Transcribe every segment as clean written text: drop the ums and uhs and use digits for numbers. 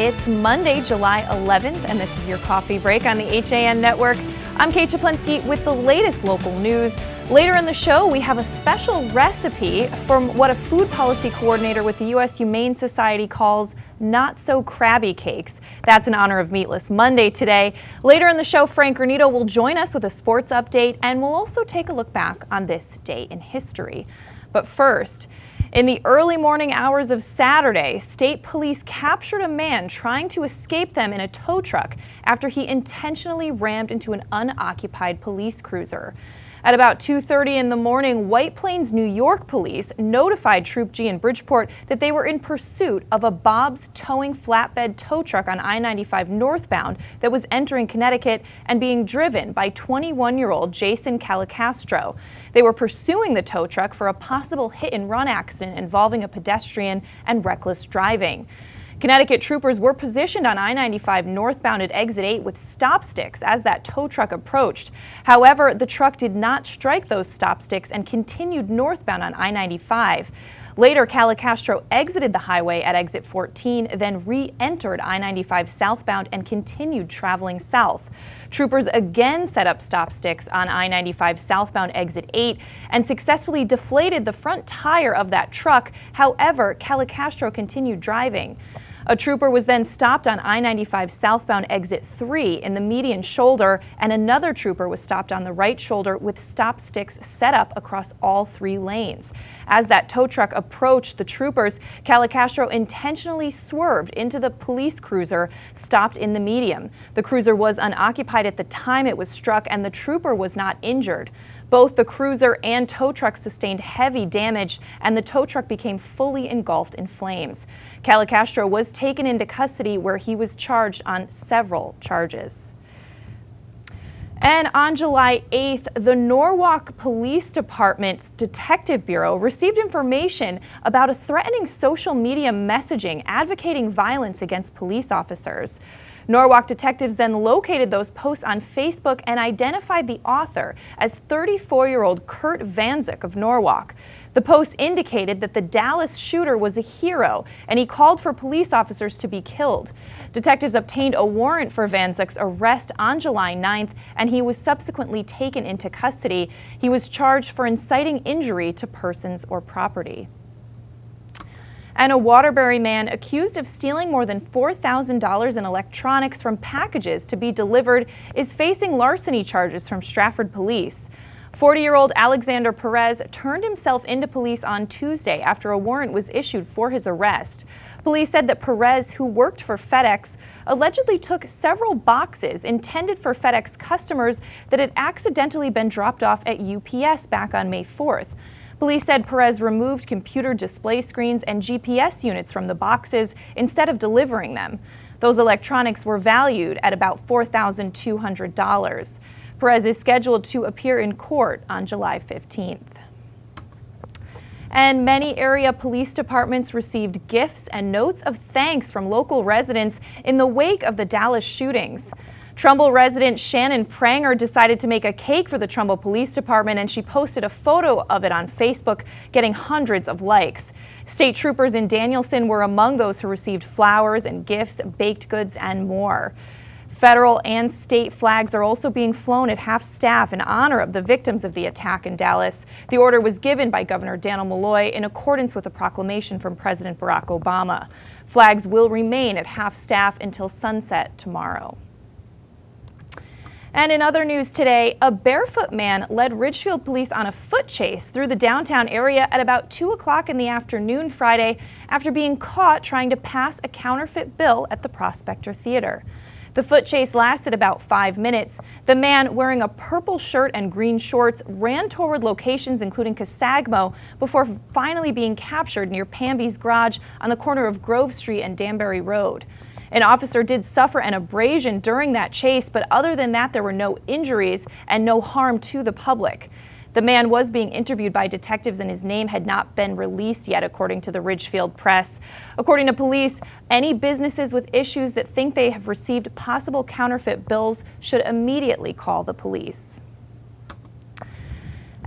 It's Monday, July 11th, and this is your coffee break on the HAN Network. I'm Kate Czaplinski with the latest local news. Later in the show, we have a special recipe from what a food policy coordinator with the U.S. Humane Society calls not-so-crabby cakes. That's in honor of Meatless Monday today. Later in the show, Frank Granito will join us with a sports update, and we'll also take a look back on this day in history. But first, in the early morning hours of Saturday, state police captured a man trying to escape them in a tow truck after he intentionally rammed into an unoccupied police cruiser. At about 2:30 in the morning, White Plains, New York police notified Troop G in Bridgeport that they were in pursuit of a Bob's towing flatbed tow truck on I-95 northbound that was entering Connecticut and being driven by 21-year-old Jason Calicastro. They were pursuing the tow truck for a possible hit-and-run accident involving a pedestrian and reckless driving. Connecticut troopers were positioned on I-95 northbound at exit 8 with stop sticks as that tow truck approached. However, the truck did not strike those stop sticks and continued northbound on I-95. Later, Calicastro exited the highway at exit 14, then re-entered I-95 southbound and continued traveling south. Troopers again set up stop sticks on I-95 southbound exit 8 and successfully deflated the front tire of that truck. However, Calicastro continued driving. A trooper was then stopped on I-95 southbound exit 3 in the median shoulder, and another trooper was stopped on the right shoulder with stop sticks set up across all 3 lanes. As that tow truck approached the troopers, Calicastro intentionally swerved into the police cruiser stopped in the median. The cruiser was unoccupied at the time it was struck, and the trooper was not injured. Both the cruiser and tow truck sustained heavy damage, and the tow truck became fully engulfed in flames. Calicastro was taken into custody, where he was charged on several charges. And on July 8th, the Norwalk Police Department's Detective Bureau received information about a threatening social media messaging advocating violence against police officers. Norwalk detectives then located those posts on Facebook and identified the author as 34-year-old Kurt Vanzik of Norwalk. The post indicated that the Dallas shooter was a hero, and he called for police officers to be killed. Detectives obtained a warrant for Vanzik's arrest on July 9th, and he was subsequently taken into custody. He was charged for inciting injury to persons or property. And a Waterbury man accused of stealing more than $4,000 in electronics from packages to be delivered is facing larceny charges from Stratford police. 40-year-old Alexander Perez turned himself into police on Tuesday after a warrant was issued for his arrest. Police said that Perez, who worked for FedEx, allegedly took several boxes intended for FedEx customers that had accidentally been dropped off at UPS back on May 4th. Police said Perez removed computer display screens and GPS units from the boxes instead of delivering them. Those electronics were valued at about $4,200. Perez is scheduled to appear in court on July 15th. And many area police departments received gifts and notes of thanks from local residents in the wake of the Dallas shootings. Trumbull resident Shannon Pranger decided to make a cake for the Trumbull Police Department, and she posted a photo of it on Facebook, getting hundreds of likes. State troopers in Danielson were among those who received flowers and gifts, baked goods, and more. Federal and state flags are also being flown at half-staff in honor of the victims of the attack in Dallas. The order was given by Governor Daniel Malloy in accordance with a proclamation from President Barack Obama. Flags will remain at half-staff until sunset tomorrow. And in other news today, a barefoot man led Ridgefield police on a foot chase through the downtown area at about 2 o'clock in the afternoon Friday after being caught trying to pass a counterfeit bill at the Prospector Theater. The foot chase lasted about 5 minutes. The man, wearing a purple shirt and green shorts, ran toward locations including Casagmo before finally being captured near Pamby's Garage on the corner of Grove Street and Danbury Road. An officer did suffer an abrasion during that chase, but other than that, there were no injuries and no harm to the public. The man was being interviewed by detectives, and his name had not been released yet, according to the Ridgefield Press. According to police, any businesses with issues that think they have received possible counterfeit bills should immediately call the police.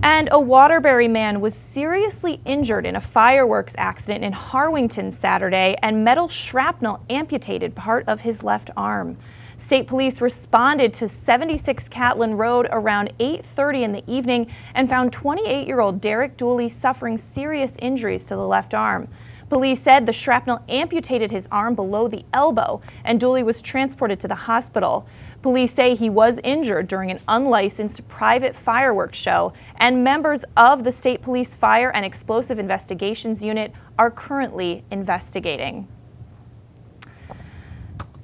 And a Waterbury man was seriously injured in a fireworks accident in Harwington Saturday, and metal shrapnel amputated part of his left arm. State police responded to 76 Catlin Road around 8:30 in the evening and found 28-year-old Derek Dooley suffering serious injuries to the left arm. Police said the shrapnel amputated his arm below the elbow, and Dooley was transported to the hospital. Police say he was injured during an unlicensed private fireworks show, and members of the State Police Fire and Explosive Investigations Unit are currently investigating.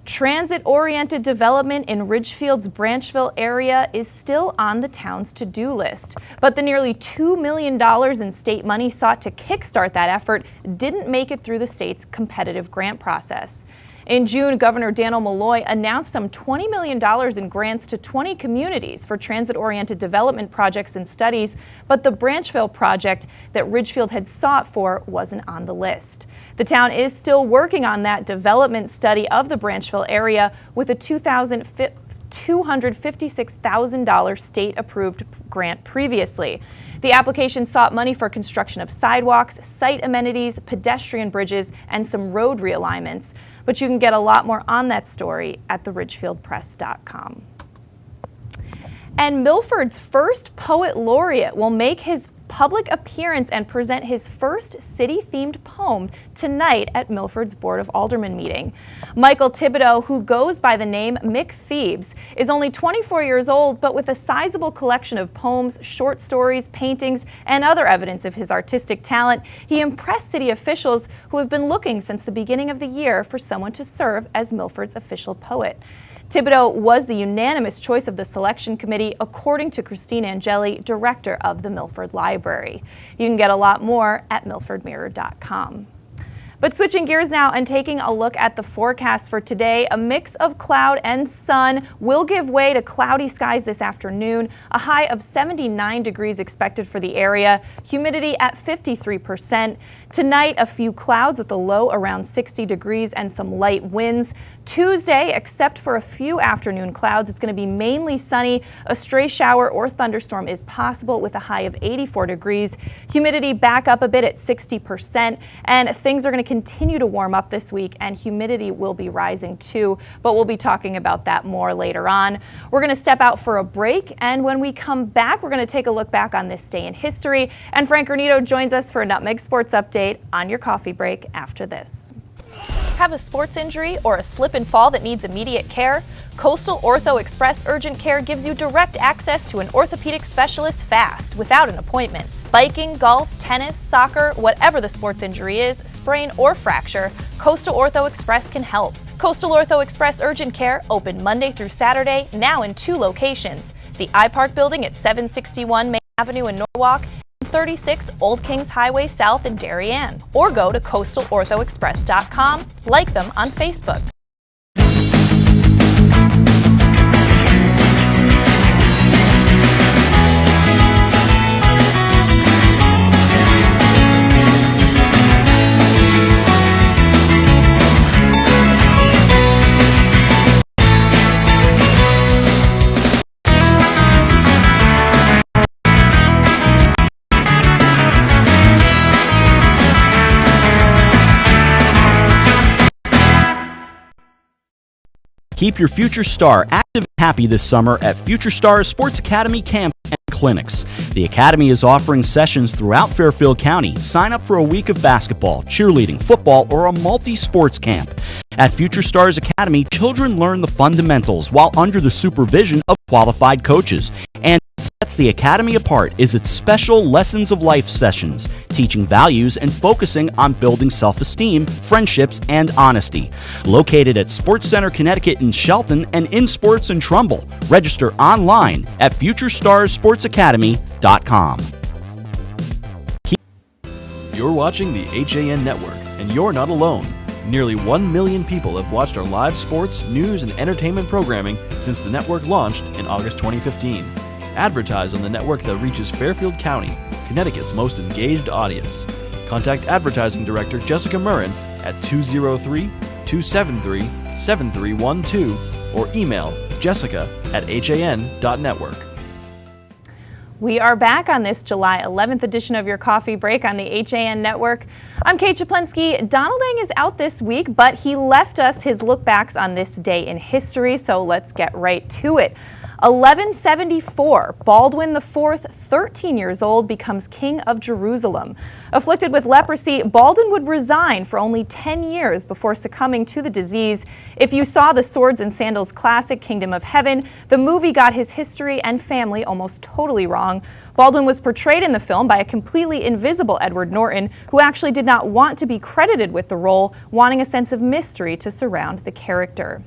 Transit-oriented development in Ridgefield's Branchville area is still on the town's to-do list, but the nearly $2 million in state money sought to kickstart that effort didn't make it through the state's competitive grant process. In June, Governor Daniel Malloy announced some $20 million in grants to 20 communities for transit-oriented development projects and studies, but the Branchville project that Ridgefield had sought for wasn't on the list. The town is still working on that development study of the Branchville area with a $256,000 state-approved grant previously. The application sought money for construction of sidewalks, site amenities, pedestrian bridges, and some road realignments. But you can get a lot more on that story at theridgefieldpress.com. And Milford's first poet laureate will make his public appearance and present his first city-themed poem tonight at Milford's Board of Aldermen meeting. Michael Thibodeau, who goes by the name Mick Thebes, is only 24 years old, but with a sizable collection of poems, short stories, paintings, and other evidence of his artistic talent, he impressed city officials who have been looking since the beginning of the year for someone to serve as Milford's official poet. Thibodeau was the unanimous choice of the selection committee, according to Christine Angeli, director of the Milford Library. You can get a lot more at milfordmirror.com. But switching gears now and taking a look at the forecast for today, a mix of cloud and sun will give way to cloudy skies this afternoon. A high of 79 degrees expected for the area, humidity at 53%. Tonight, a few clouds with a low around 60 degrees and some light winds. Tuesday, except for a few afternoon clouds, it's going to be mainly sunny. A stray shower or thunderstorm is possible with a high of 84 degrees. Humidity back up a bit at 60%, and things are going to continue to warm up this week, and humidity will be rising too, but we'll be talking about that more later on. We're going to step out for a break, and when we come back, we're going to take a look back on this day in history, and Frank Granito joins us for a Nutmeg Sports Update on your coffee break after this. Have a sports injury or a slip and fall that needs immediate care? Coastal Ortho Express Urgent Care gives you direct access to an orthopedic specialist fast, without an appointment. Biking, golf, tennis, soccer, whatever the sports injury is, sprain or fracture, Coastal Ortho Express can help. Coastal Ortho Express Urgent Care, open Monday through Saturday, now in 2 locations. The iPark building at 761 Main Avenue in Norwalk, 36 Old Kings Highway South in Darien. Or go to coastalorthoexpress.com, like them on Facebook. Keep your future star active and happy this summer at Future Stars Sports Academy Camp and Clinics. The Academy is offering sessions throughout Fairfield County. Sign up for a week of basketball, cheerleading, football, or a multi-sports camp. At Future Stars Academy, children learn the fundamentals while under the supervision of qualified coaches. And what sets the Academy apart is its special Lessons of Life sessions, teaching values and focusing on building self-esteem, friendships, and honesty. Located at Sports Center Connecticut in Shelton and in Sports in Trumbull. Register online at futurestarssportsacademy.com. You're watching the HAN Network, and you're not alone. Nearly 1 million people have watched our live sports, news, and entertainment programming since the network launched in August 2015. Advertise on the network that reaches Fairfield County, Connecticut's most engaged audience. Contact Advertising Director Jessica Murrin at 203-273-7312 or email jessica@han.network. We are back on this July 11th edition of your coffee break on the HAN network. I'm Kate Czaplinski. Donald Ang is out this week, but he left us his look backs on this day in history, so let's get right to it. 1174, Baldwin IV, 13 years old, becomes king of Jerusalem. Afflicted with leprosy, Baldwin would resign for only 10 years before succumbing to the disease. If you saw the Swords and Sandals classic Kingdom of Heaven, the movie got his history and family almost totally wrong. Baldwin was portrayed in the film by a completely invisible Edward Norton, who actually did not want to be credited with the role, wanting a sense of mystery to surround the character.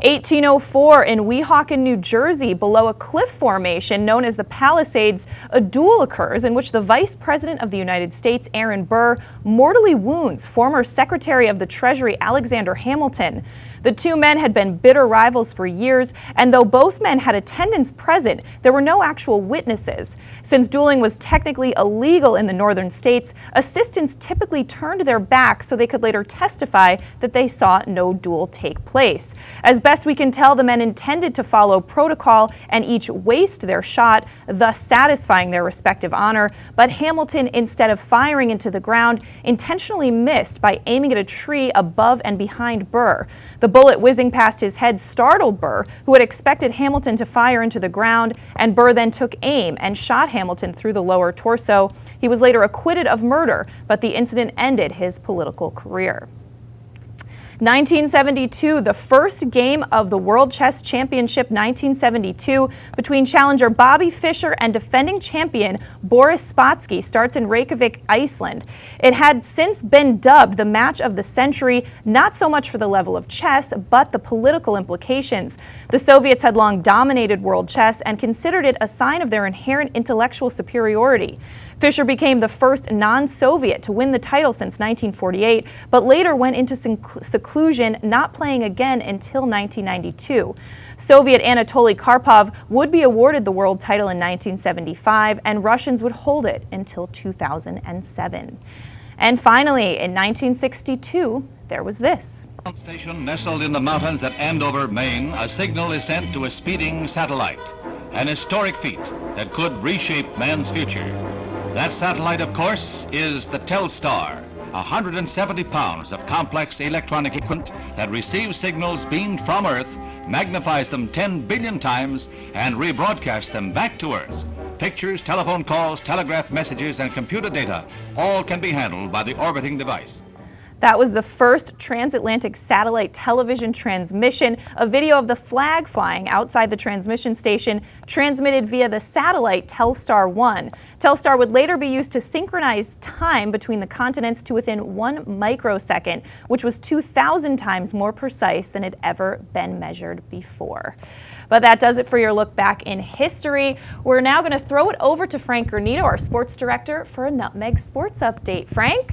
1804, in Weehawken, New Jersey, below a cliff formation known as the Palisades, a duel occurs in which the Vice President of the United States, Aaron Burr, mortally wounds former Secretary of the Treasury, Alexander Hamilton. The two men had been bitter rivals for years, and though both men had attendants present, there were no actual witnesses. Since dueling was technically illegal in the northern states, assistants typically turned their backs so they could later testify that they saw no duel take place. As best we can tell, the men intended to follow protocol and each waste their shot, thus satisfying their respective honor, but Hamilton, instead of firing into the ground, intentionally missed by aiming at a tree above and behind Burr. The bullet whizzing past his head startled Burr, who had expected Hamilton to fire into the ground, and Burr then took aim and shot Hamilton through the lower torso. He was later acquitted of murder, but the incident ended his political career. 1972, the first game of the World Chess Championship 1972 between challenger Bobby Fischer and defending champion Boris Spassky starts in Reykjavik, Iceland. It had since been dubbed the match of the century, not so much for the level of chess, but the political implications. The Soviets had long dominated world chess and considered it a sign of their inherent intellectual superiority. Fischer became the first non-Soviet to win the title since 1948, but later went into seclusion, not playing again until 1992. Soviet Anatoly Karpov would be awarded the world title in 1975, and Russians would hold it until 2007. And finally, in 1962, there was this. Station nestled in the mountains at Andover, Maine, a signal is sent to a speeding satellite, an historic feat that could reshape man's future. That satellite, of course, is the Telstar, 170 pounds of complex electronic equipment that receives signals beamed from Earth, magnifies them 10 billion times, and rebroadcasts them back to Earth. Pictures, telephone calls, telegraph messages, and computer data all can be handled by the orbiting device. That was the first transatlantic satellite television transmission, a video of the flag flying outside the transmission station, transmitted via the satellite Telstar 1. Telstar would later be used to synchronize time between the continents to within 1 microsecond, which was 2,000 times more precise than had ever been measured before. But that does it for your look back in history. We're now going to throw it over to Frank Granito, our sports director, for a Nutmeg Sports Update. Frank?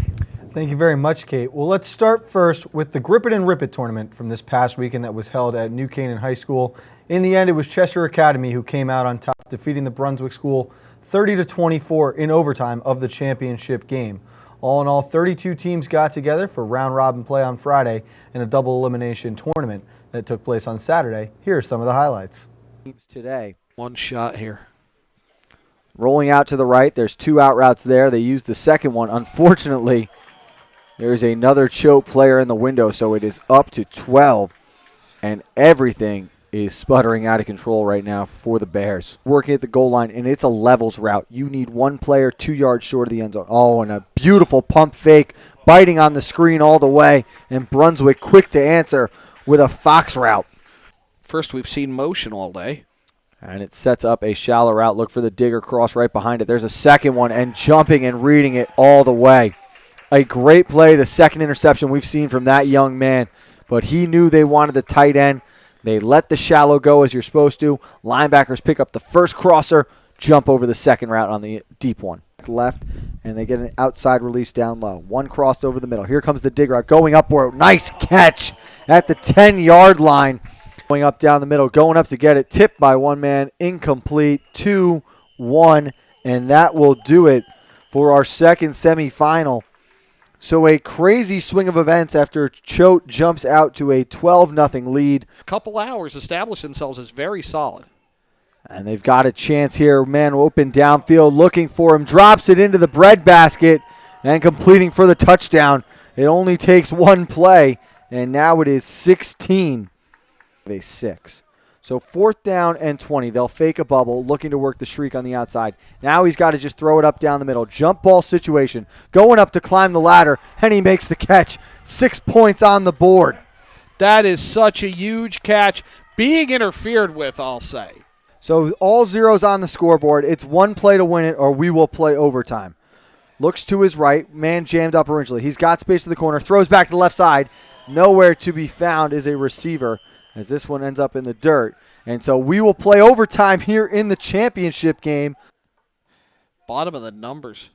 Thank you very much, Kate. Well, let's start first with the Grip It and Rip It tournament from this past weekend that was held at New Canaan High School. In the end, it was Cheshire Academy who came out on top, defeating the Brunswick School 30-24 in overtime of the championship game. All in all, 32 teams got together for round-robin play on Friday in a double elimination tournament that took place on Saturday. Here are some of the highlights. Teams today. One shot here. Rolling out to the right, there's 2 out routes there. They used the second one. Unfortunately, there's another choke player in the window, so it is up to 12, and everything is sputtering out of control right now for the Bears. Working at the goal line, and it's a levels route. You need one player 2 yards short of the end zone. Oh, and a beautiful pump fake, biting on the screen all the way, and Brunswick quick to answer with a fox route. First we've seen motion all day. And it sets up a shallow route. Look for the digger cross right behind it. There's a second one, and jumping and reading it all the way. A great play, the second interception we've seen from that young man. But he knew they wanted the tight end. They let the shallow go as you're supposed to. Linebackers pick up the first crosser, jump over the second route on the deep one. Left, and they get an outside release down low. One crossed over the middle. Here comes the digger out, going upward. Nice catch at the 10-yard line. Going up down the middle, going up to get it. Tipped by one man, incomplete, 2-1. And that will do it for our second semifinal. So a crazy swing of events after Choate jumps out to a 12-0 lead. A couple hours established themselves as very solid. And they've got a chance here. Man open downfield looking for him. Drops it into the breadbasket and completing for the touchdown. It only takes one play, and now it is 16 of a 6. So 4th down and 20. They'll fake a bubble, looking to work the streak on the outside. Now he's got to just throw it up down the middle. Jump ball situation. Going up to climb the ladder, and he makes the catch. 6 points on the board. That is such a huge catch. Being interfered with, I'll say. So all zeros on the scoreboard. It's one play to win it, or we will play overtime. Looks to his right. Man jammed up originally. He's got space to the corner. Throws back to the left side. Nowhere to be found is a receiver, as this one ends up in the dirt. And so we will play overtime here in the championship game. Bottom of the numbers.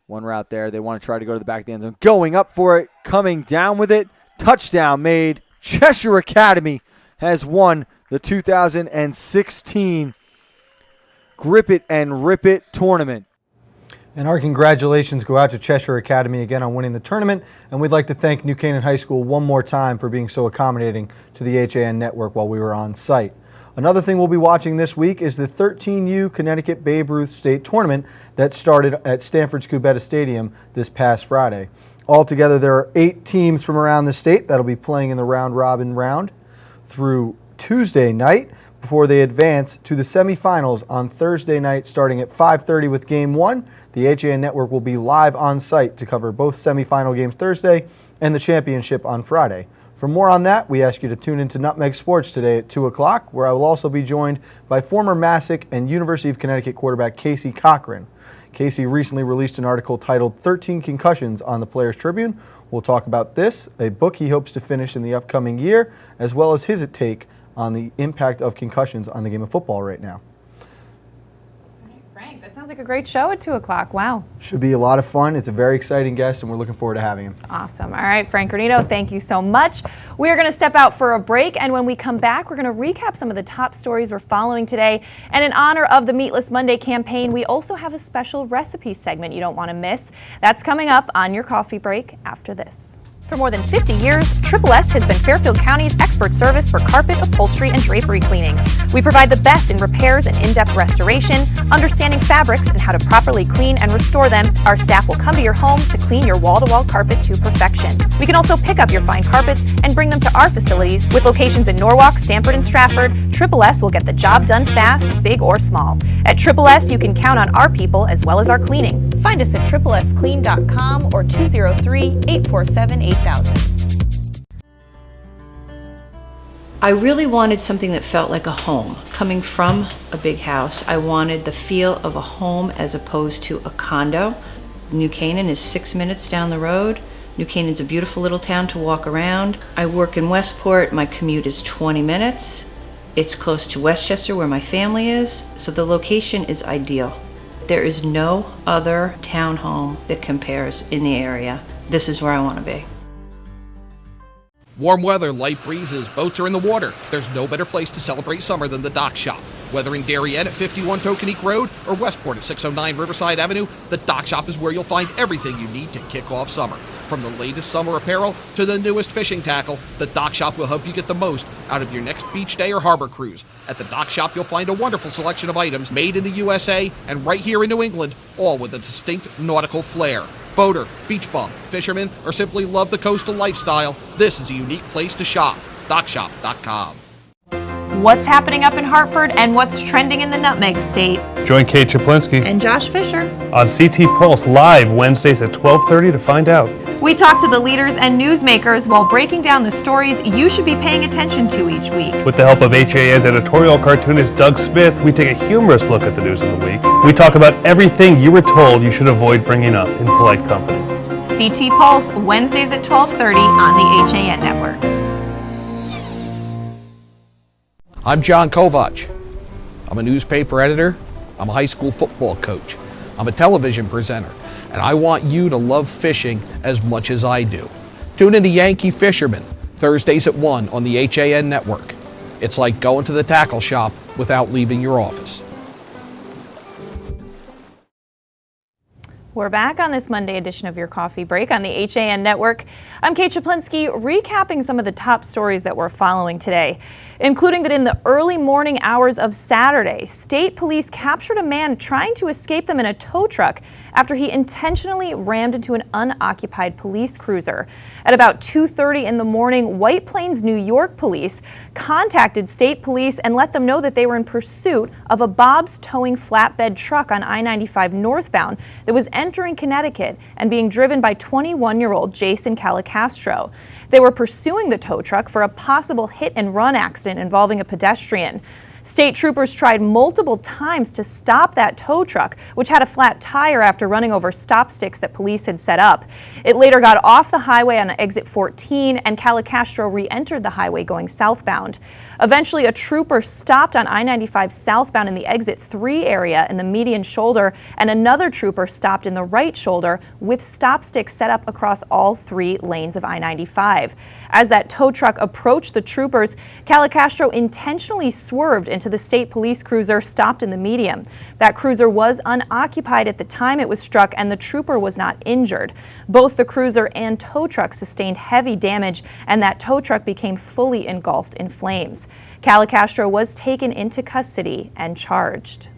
One route there. They want to try to go to the back of the end zone. Going up for it. Coming down with it. Touchdown made. Cheshire Academy has won the 2016 Grip It and Rip It tournament. And our congratulations go out to Cheshire Academy again on winning the tournament. And we'd like to thank New Canaan High School one more time for being so accommodating to the HAN network while we were on site. Another thing we'll be watching this week is the 13U Connecticut Babe Ruth State Tournament that started at Stanford Scubetta Stadium this past Friday. Altogether, there are 8 teams from around the state that'll be playing in the round-robin round through Tuesday night before they advance to the semifinals on Thursday night starting at 5:30 with Game 1. The HAN Network will be live on site to cover both semifinal games Thursday and the championship on Friday. For more on that, we ask you to tune into Nutmeg Sports today at 2 o'clock, where I will also be joined by former Massac and University of Connecticut quarterback Casey Cochran. Casey recently released an article titled 13 Concussions on the Players Tribune. We'll talk about this, a book he hopes to finish in the upcoming year, as well as his take on the impact of concussions on the game of football right now. Frank, that sounds like a great show at 2 o'clock. Wow. Should be a lot of fun. It's a very exciting guest, and we're looking forward to having him. Awesome. All right, Frank Granito, thank you so much. We are going to step out for a break, and when we come back, we're going to recap some of the top stories we're following today. And in honor of the Meatless Monday campaign, we also have a special recipe segment you don't want to miss. That's coming up on your coffee break after this. For more than 50 years, Triple S has been Fairfield County's expert service for carpet, upholstery, and drapery cleaning. We provide the best in repairs and in-depth restoration, understanding fabrics and how to properly clean and restore them. Our staff will come to your home to clean your wall-to-wall carpet to perfection. We can also pick up your fine carpets and bring them to our facilities. With locations in Norwalk, Stamford, and Stratford, Triple S will get the job done fast, big or small. At Triple S, you can count on our people as well as our cleaning. Find us at triplesclean.com or 203-847-8000. I really wanted something that felt like a home. Coming from a big house, I wanted the feel of a home as opposed to a condo. New Canaan is 6 minutes down the road. New Canaan's a beautiful little town to walk around. I work in Westport. My commute is 20 minutes. It's close to Westchester where my family is, so the location is ideal. There is no other townhome that compares in the area. This is where I want to be. Warm weather, light breezes, boats are in the water. There's no better place to celebrate summer than the Dock Shop. Whether in Darien at 51 Tokenique Road or Westport at 609 Riverside Avenue, the Dock Shop is where you'll find everything you need to kick off summer. From the latest summer apparel to the newest fishing tackle, the Dock Shop will help you get the most out of your next beach day or harbor cruise. At the Dock Shop, you'll find a wonderful selection of items made in the USA and right here in New England, all with a distinct nautical flair. Boater, beach bum, fisherman, or simply love the coastal lifestyle, this is a unique place to shop. DockShop.com. What's happening up in Hartford and what's trending in the Nutmeg State? Join Kate Czaplinski And Josh Fisher on CT Pulse live Wednesdays at 12:30 to find out. We talk to the leaders and newsmakers while breaking down the stories you should be paying attention to each week. With the help of HAN's editorial cartoonist Doug Smith, we take a humorous look at the news of the week. We talk about everything you were told you should avoid bringing up in polite company. CT Pulse, Wednesdays at 12:30 on the HAN Network. I'm John Kovach. I'm a newspaper editor. I'm a high school football coach. I'm a television presenter. And I want you to love fishing as much as I do. Tune in to Yankee Fisherman, Thursdays at 1 on the HAN Network. It's like going to the tackle shop without leaving your office. We're back on this Monday edition of your Coffee Break on the HAN Network. I'm Kate Czaplinski, recapping some of the top stories that we're following today, including that in the early morning hours of Saturday, state police captured a man trying to escape them in a tow truck after he intentionally rammed into an unoccupied police cruiser. At about 2:30 in the morning, White Plains, New York police contacted state police and let them know that they were in pursuit of a Bob's towing flatbed truck on I-95 northbound that was entering Connecticut and being driven by 21-year-old Jason Calicastro. They were pursuing the tow truck for a possible hit-and-run accident involving a pedestrian. State troopers tried multiple times to stop that tow truck, which had a flat tire after running over stop sticks that police had set up. It later got off the highway on exit 14, and Calicastro re-entered the highway going southbound. Eventually, a trooper stopped on I-95 southbound in the exit 3 area in the median shoulder, and another trooper stopped in the right shoulder with stop sticks set up across all 3 lanes of I-95. As that tow truck approached the troopers, Calicastro intentionally swerved into the state police cruiser stopped in the median. That cruiser was unoccupied at the time it was struck, and the trooper was not injured. Both the cruiser and tow truck sustained heavy damage, and that tow truck became fully engulfed in flames. Calicastro was taken into custody and charged.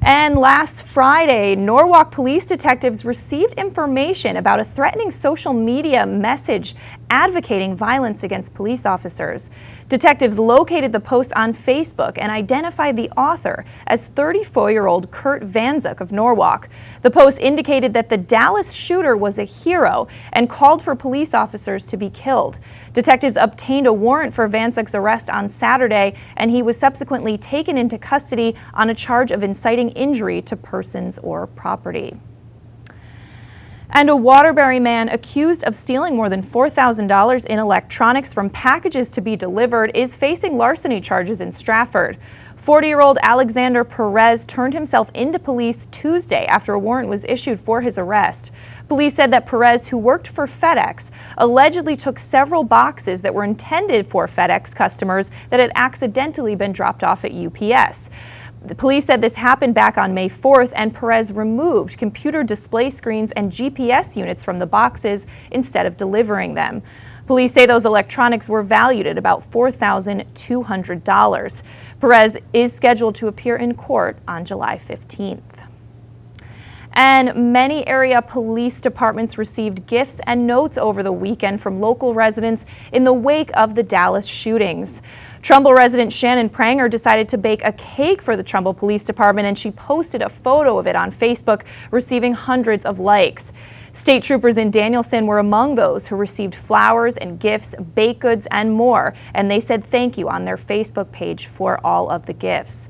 And last Friday, Norwalk police detectives received information about a threatening social media message advocating violence against police officers. Detectives located the post on Facebook and identified the author as 34-year-old Kurt Vanzuk of Norwalk. The post indicated that the Dallas shooter was a hero and called for police officers to be killed. Detectives obtained a warrant for Vanzuk's arrest on Saturday, and he was subsequently taken into custody on a charge of inciting injury to persons or property. And a Waterbury man accused of stealing more than $4,000 in electronics from packages to be delivered is facing larceny charges in Stratford. 40-year-old Alexander Perez turned himself into police Tuesday after a warrant was issued for his arrest. Police said that Perez, who worked for FedEx, allegedly took several boxes that were intended for FedEx customers that had accidentally been dropped off at UPS. The police said this happened back on May 4th, and Perez removed computer display screens and GPS units from the boxes instead of delivering them. Police say those electronics were valued at about $4,200. Perez is scheduled to appear in court on July 15th. And many area police departments received gifts and notes over the weekend from local residents in the wake of the Dallas shootings. Trumbull resident Shannon Pranger decided to bake a cake for the Trumbull Police Department, and she posted a photo of it on Facebook, receiving hundreds of likes. State troopers in Danielson were among those who received flowers and gifts, baked goods, and more, and they said thank you on their Facebook page for all of the gifts.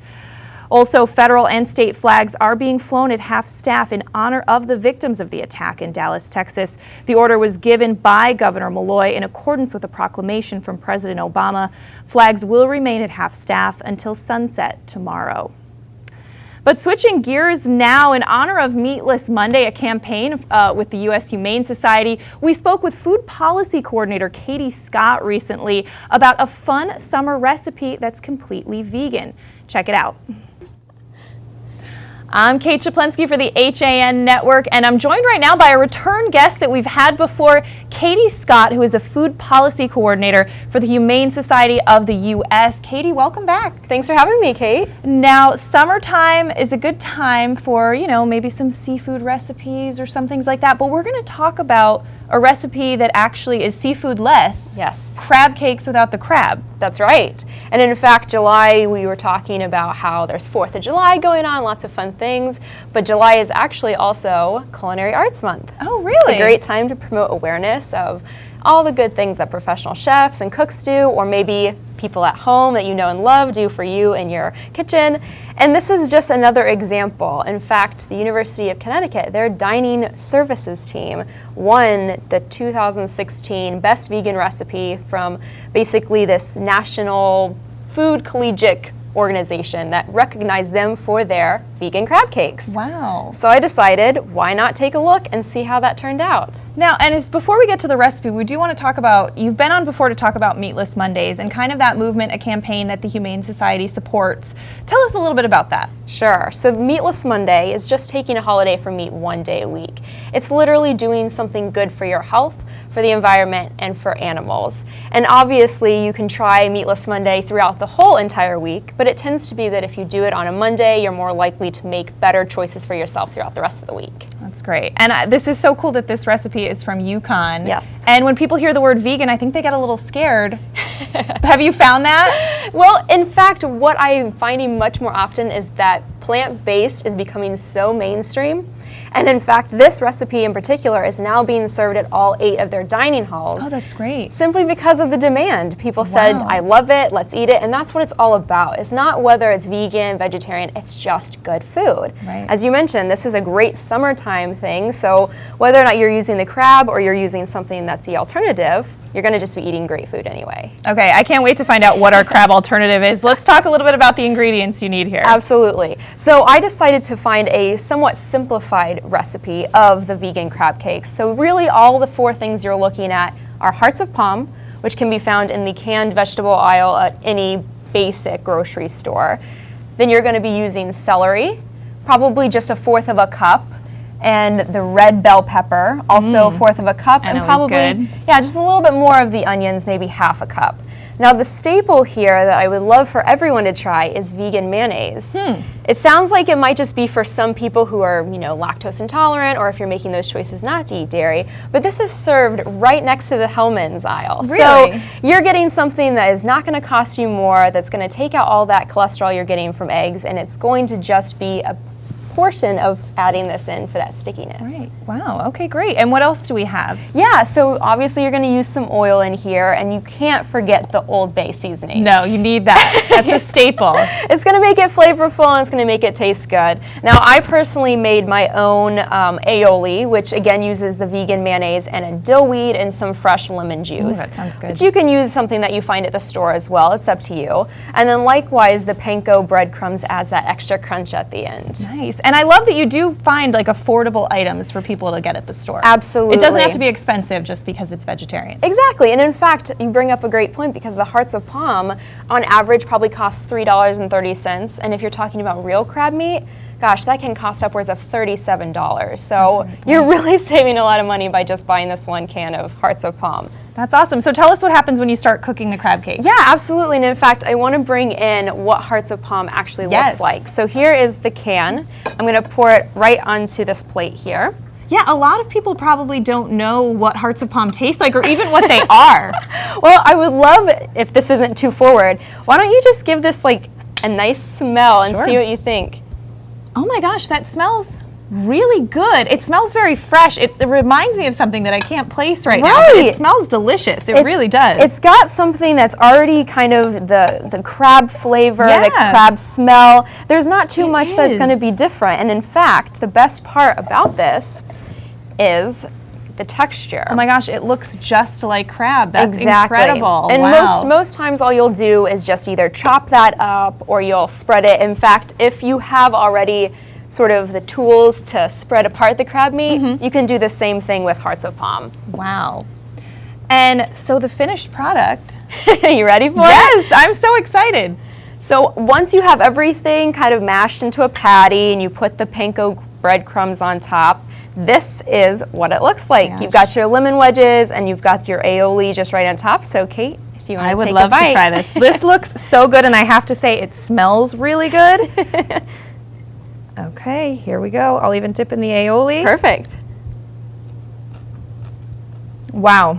Also, federal and state flags are being flown at half-staff in honor of the victims of the attack in Dallas, Texas. The order was given by Governor Malloy in accordance with a proclamation from President Obama. Flags will remain at half-staff until sunset tomorrow. But switching gears now, in honor of Meatless Monday, a campaign with the U.S. Humane Society, we spoke with Food Policy Coordinator Katie Scott recently about a fun summer recipe that's completely vegan. Check it out. I'm Kate Czaplinski for the HAN Network, and I'm joined right now by a return guest that we've had before, Katie Scott, who is a food policy coordinator for the Humane Society of the U.S. Katie, welcome back. Thanks for having me, Kate. Now, summertime is a good time for, maybe some seafood recipes or some things like that, but we're going to talk about a recipe that actually is seafood-less. Yes. Crab cakes without the crab. That's right. And in fact, July, we were talking about how there's 4th of July going on, lots of fun things, but July is actually also Culinary Arts Month. Oh, really? It's a great time to promote awareness of all the good things that professional chefs and cooks do, or maybe people at home that you know and love do for you in your kitchen. And this is just another example. In fact, the University of Connecticut, their dining services team won the 2016 Best Vegan Recipe from basically this national food collegiate organization that recognized them for their vegan crab cakes. Wow. So I decided, why not take a look and see how that turned out? Now, and before we get to the recipe, we do want to talk about, you've been on before to talk about Meatless Mondays and kind of that movement, a campaign that the Humane Society supports. Tell us a little bit about that. Sure. So Meatless Monday is just taking a holiday from meat one day a week. It's literally doing something good for your health, for the environment, and for animals. And obviously you can try Meatless Monday throughout the whole entire week, but it tends to be that if you do it on a Monday, you're more likely to make better choices for yourself throughout the rest of the week. That's great. And this is so cool that this recipe is from Yukon. Yes. And when people hear the word vegan, I think they get a little scared. Have you found that? Well, in fact, what I'm finding much more often is that plant-based is becoming so mainstream. And in fact, this recipe in particular is now being served at all 8 of their dining halls. Oh, that's great. Simply because of the demand. People said, I love it, let's eat it, and that's what it's all about. It's not whether it's vegan, vegetarian, it's just good food. Right. As you mentioned, this is a great summertime thing, so whether or not you're using the crab or you're using something that's the alternative, you're going to just be eating great food anyway. Okay, I can't wait to find out what our crab alternative is. Let's talk a little bit about the ingredients you need here. Absolutely. So I decided to find a somewhat simplified recipe of the vegan crab cakes. So really all the 4 things you're looking at are hearts of palm, which can be found in the canned vegetable aisle at any basic grocery store. Then you're going to be using celery, probably just 1/4 of a cup, and the red bell pepper, also 1/4 of a cup, and probably, just a little bit more of the onions, maybe 1/2 a cup. Now the staple here that I would love for everyone to try is vegan mayonnaise. It sounds like it might just be for some people who are, lactose intolerant, or if you're making those choices not to eat dairy, but this is served right next to the Hellmann's aisle. Really? So you're getting something that is not going to cost you more, that's going to take out all that cholesterol you're getting from eggs, and it's going to just be a portion of adding this in for that stickiness. Right. Wow. Okay, great. And what else do we have? Yeah, so obviously you're going to use some oil in here, and you can't forget the Old Bay seasoning. No, you need that. That's a staple. It's going to make it flavorful, and it's going to make it taste good. Now, I personally made my own aioli, which again uses the vegan mayonnaise and a dill weed and some fresh lemon juice. Ooh, that sounds good. But you can use something that you find at the store as well. It's up to you. And then likewise, the panko breadcrumbs adds that extra crunch at the end. Nice. And I love that you do find like affordable items for people to get at the store. Absolutely. It doesn't have to be expensive just because it's vegetarian. Exactly. And in fact, you bring up a great point, because the hearts of palm on average probably costs $3.30. And if you're talking about real crab meat, gosh, that can cost upwards of $37. So you're really saving a lot of money by just buying this 1 can of hearts of palm. That's awesome. So tell us what happens when you start cooking the crab cake. Yeah, absolutely. And in fact, I want to bring in what hearts of palm actually looks like. So here is the can. I'm going to pour it right onto this plate here. Yeah, a lot of people probably don't know what hearts of palm taste like, or even what they are. Well, I would love, if this isn't too forward, why don't you just give this like a nice smell and see what you think. Oh my gosh, that smells really good. It smells very fresh. It reminds me of something that I can't place right now, but it smells delicious. It really does. It's got something that's already kind of the crab flavor, the crab smell. There's not too much that's going to be different. And in fact, the best part about this is the texture. Oh my gosh, it looks just like crab. That's incredible. And most times all you'll do is just either chop that up or you'll spread it. In fact, if you have already sort of the tools to spread apart the crab meat, you can do the same thing with hearts of palm. Wow. And so the finished product. You ready for it? Yes, I'm so excited. So once you have everything kind of mashed into a patty and you put the panko breadcrumbs on top, this is what it looks like. You've got your lemon wedges and you've got your aioli just right on top. So Kate, if you want to take a bite. I would love to try this. This looks so good, and I have to say it smells really good. Okay, here we go. I'll even dip in the aioli. Perfect. Wow.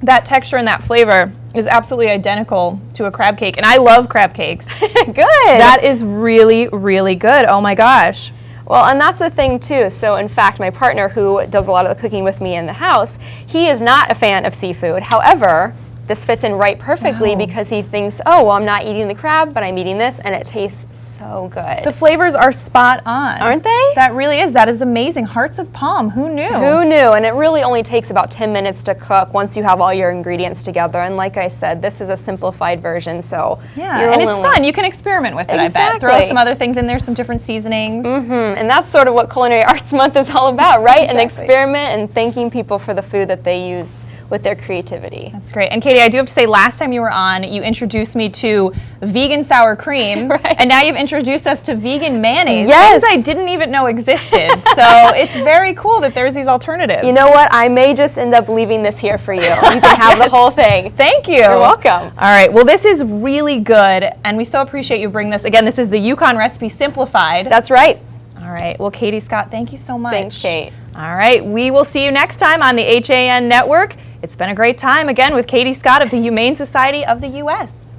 That texture and that flavor is absolutely identical to a crab cake, and I love crab cakes. Good. That is really, really good. Oh my gosh. Well, and that's the thing too. So in fact, my partner, who does a lot of the cooking with me in the house, he is not a fan of seafood. However, this fits in right perfectly because he thinks, oh, well, I'm not eating the crab, but I'm eating this, and it tastes so good. The flavors are spot on. Aren't they? That really is. That is amazing. Hearts of palm. Who knew? Who knew? And it really only takes about 10 minutes to cook once you have all your ingredients together. And like I said, this is a simplified version, so yeah, and it's fun. You can experiment with it, exactly. I bet. Throw some other things in there, some different seasonings. And that's sort of what Culinary Arts Month is all about, right? Exactly. An experiment and thanking people for the food that they use with their creativity. That's great. And Katie, I do have to say, last time you were on, you introduced me to vegan sour cream, right. And now you've introduced us to vegan mayonnaise. Yes. Things I didn't even know existed. So it's very cool that there's these alternatives. You know what? I may just end up leaving this here for you. You can have the whole thing. Thank you. You're welcome. All right. Well, this is really good, and we so appreciate you bringing this. Again, this is the Yukon Recipe Simplified. That's right. All right. Well, Katie Scott, thank you so much. Thanks, Kate. All right. We will see you next time on the HAN Network. It's been a great time, again, with Katie Scott of the Humane Society of the U.S.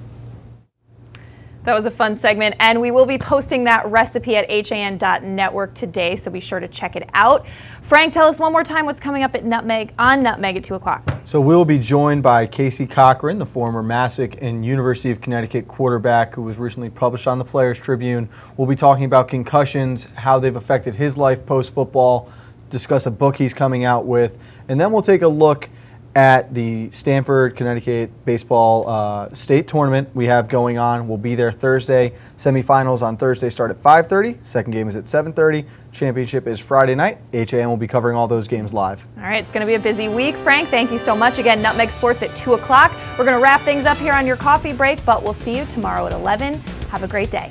That was a fun segment, and we will be posting that recipe at han.network today, so be sure to check it out. Frank, tell us one more time what's coming up at Nutmeg at 2 o'clock. So we'll be joined by Casey Cochran, the former Massac and University of Connecticut quarterback who was recently published on the Players Tribune. We'll be talking about concussions, how they've affected his life post-football, discuss a book he's coming out with, and then we'll take a look at the Stanford, Connecticut baseball state tournament we have going on. We'll be there Thursday. Semifinals on Thursday start at 5:30. Second game is at 7:30. Championship is Friday night. HAN will be covering all those games live. All right, it's going to be a busy week. Frank, thank you so much. Again, Nutmeg Sports at 2 o'clock. We're going to wrap things up here on your coffee break, but we'll see you tomorrow at 11. Have a great day.